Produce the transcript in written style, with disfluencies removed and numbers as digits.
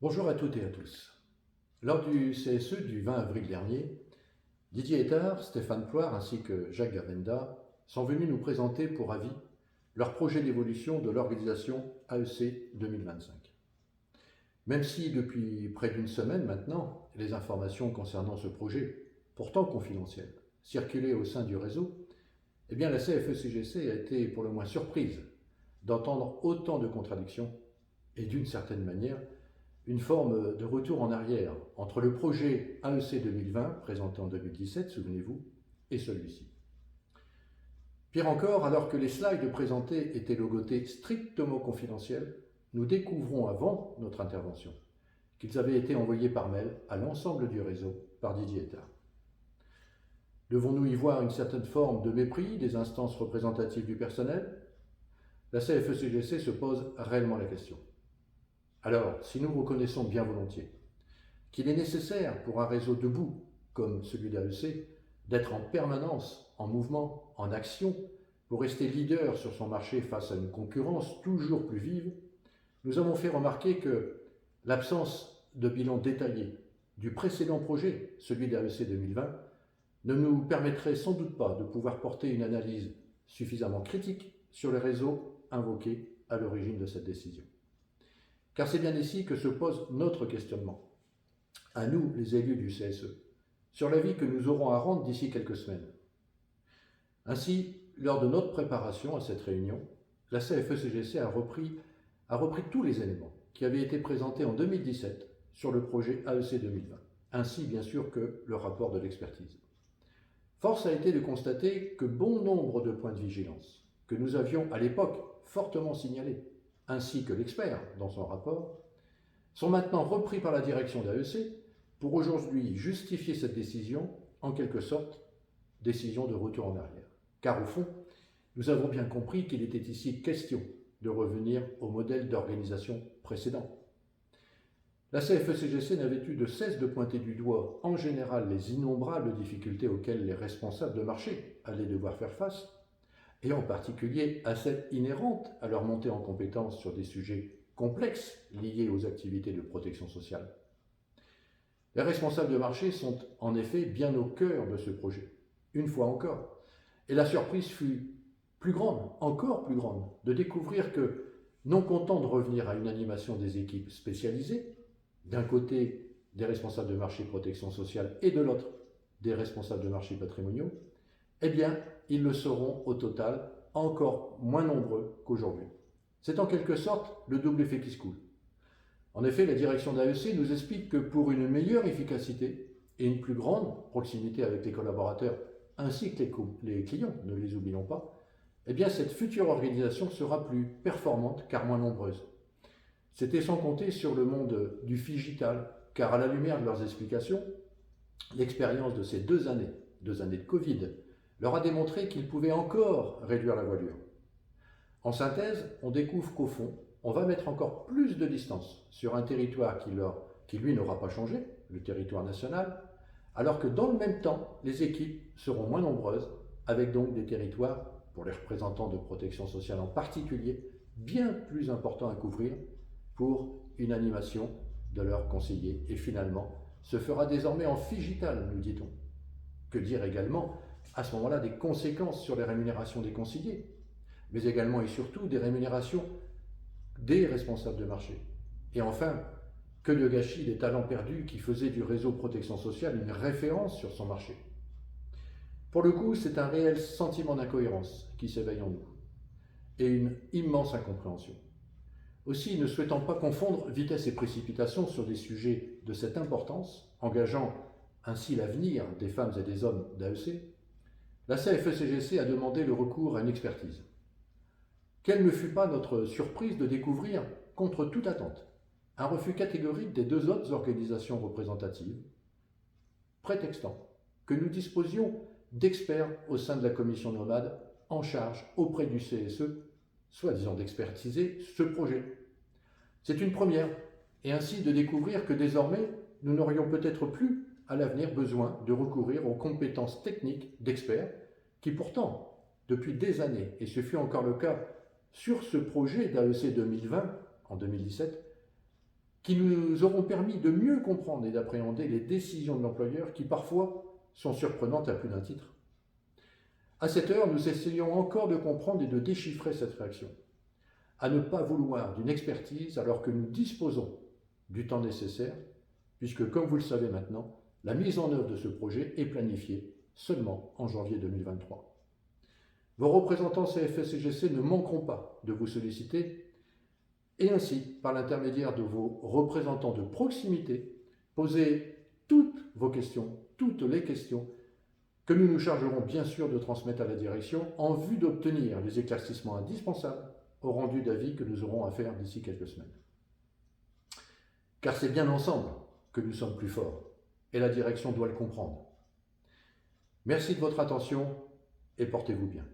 Bonjour à toutes et à tous. Lors du CSE du 20 avril dernier, Didier Ettard, Stéphane Ploire ainsi que Jacques Gavenda sont venus nous présenter pour avis leur projet d'évolution de l'organisation AEC 2025. Même si depuis près d'une semaine maintenant, les informations concernant ce projet, pourtant confidentiel, circulaient au sein du réseau, la CFE-CGC a été pour le moins surprise d'entendre autant de contradictions et d'une certaine manière, une forme de retour en arrière entre le projet AEC 2020, présenté en 2017, souvenez-vous, et celui-ci. Pire encore, alors que les slides présentés étaient logotés strictement confidentiels, nous découvrons avant notre intervention qu'ils avaient été envoyés par mail à l'ensemble du réseau par Didier Ettard. Devons-nous y voir une certaine forme de mépris des instances représentatives du personnel? La CFE-CGC se pose réellement la question. Alors, si nous reconnaissons bien volontiers qu'il est nécessaire pour un réseau debout, comme celui d'AEC, d'être en permanence, en mouvement, en action, pour rester leader sur son marché face à une concurrence toujours plus vive, nous avons fait remarquer que l'absence de bilan détaillé du précédent projet, celui d'AEC 2020, ne nous permettrait sans doute pas de pouvoir porter une analyse suffisamment critique sur les réseaux invoqués à l'origine de cette décision. Car c'est bien ici que se pose notre questionnement, à nous, les élus du CSE, sur l'avis que nous aurons à rendre d'ici quelques semaines. Ainsi, lors de notre préparation à cette réunion, la CFE-CGC a repris tous les éléments qui avaient été présentés en 2017 sur le projet AEC 2020, ainsi bien sûr que le rapport de l'expertise. Force a été de constater que bon nombre de points de vigilance que nous avions à l'époque fortement signalés, ainsi que l'expert dans son rapport, sont maintenant repris par la direction d'AEC pour aujourd'hui justifier cette décision, en quelque sorte, décision de retour en arrière. Car au fond, nous avons bien compris qu'il était ici question de revenir au modèle d'organisation précédent. La CFE-CGC n'avait eu de cesse de pointer du doigt, en général, les innombrables difficultés auxquelles les responsables de marché allaient devoir faire face, et en particulier à celles inhérentes à leur montée en compétence sur des sujets complexes liés aux activités de protection sociale. Les responsables de marché sont en effet bien au cœur de ce projet, une fois encore, et la surprise fut plus grande, encore plus grande, de découvrir que, non content de revenir à une animation des équipes spécialisées, d'un côté des responsables de marché protection sociale et de l'autre des responsables de marché patrimoniaux, ils le seront au total encore moins nombreux qu'aujourd'hui. C'est en quelque sorte le double effet qui se coule. En effet, la direction d'AEC nous explique que pour une meilleure efficacité et une plus grande proximité avec les collaborateurs ainsi que les clients, ne les oublions pas, cette future organisation sera plus performante car moins nombreuse. C'était sans compter sur le monde du figital, car à la lumière de leurs explications, l'expérience de ces 2 années de Covid, leur a démontré qu'ils pouvaient encore réduire la voilure. En synthèse, on découvre qu'au fond, on va mettre encore plus de distance sur un territoire qui lui n'aura pas changé, le territoire national, alors que dans le même temps, les équipes seront moins nombreuses, avec donc des territoires, pour les représentants de protection sociale en particulier, bien plus importants à couvrir pour une animation de leurs conseillers. Et finalement, se fera désormais en figital, nous dit-on. Que dire également à ce moment-là des conséquences sur les rémunérations des conseillers, mais également et surtout des rémunérations des responsables de marché. Et enfin, que de gâchis des talents perdus qui faisaient du réseau protection sociale une référence sur son marché. Pour le coup, c'est un réel sentiment d'incohérence qui s'éveille en nous, et une immense incompréhension. Aussi, ne souhaitant pas confondre vitesse et précipitation sur des sujets de cette importance, engageant ainsi l'avenir des femmes et des hommes d'AEC, la CFE-CGC a demandé le recours à une expertise. Quelle ne fut pas notre surprise de découvrir, contre toute attente, un refus catégorique des 2 autres organisations représentatives, prétextant que nous disposions d'experts au sein de la commission nomade en charge auprès du CSE, soi-disant d'expertiser ce projet. C'est une première, et ainsi de découvrir que désormais, nous n'aurions peut-être plus à l'avenir besoin de recourir aux compétences techniques d'experts qui pourtant, depuis des années, et ce fut encore le cas sur ce projet d'AEC 2020 en 2017, qui nous auront permis de mieux comprendre et d'appréhender les décisions de l'employeur qui parfois sont surprenantes à plus d'un titre. À cette heure, nous essayons encore de comprendre et de déchiffrer cette réaction. À ne pas vouloir d'une expertise alors que nous disposons du temps nécessaire, puisque, comme vous le savez maintenant, la mise en œuvre de ce projet est planifiée seulement en janvier 2023. Vos représentants CFE-CGC ne manqueront pas de vous solliciter et ainsi, par l'intermédiaire de vos représentants de proximité, poser toutes vos questions, toutes les questions que nous nous chargerons bien sûr de transmettre à la direction en vue d'obtenir les éclaircissements indispensables au rendu d'avis que nous aurons à faire d'ici quelques semaines. Car c'est bien ensemble que nous sommes plus forts, et la direction doit le comprendre. Merci de votre attention et portez-vous bien.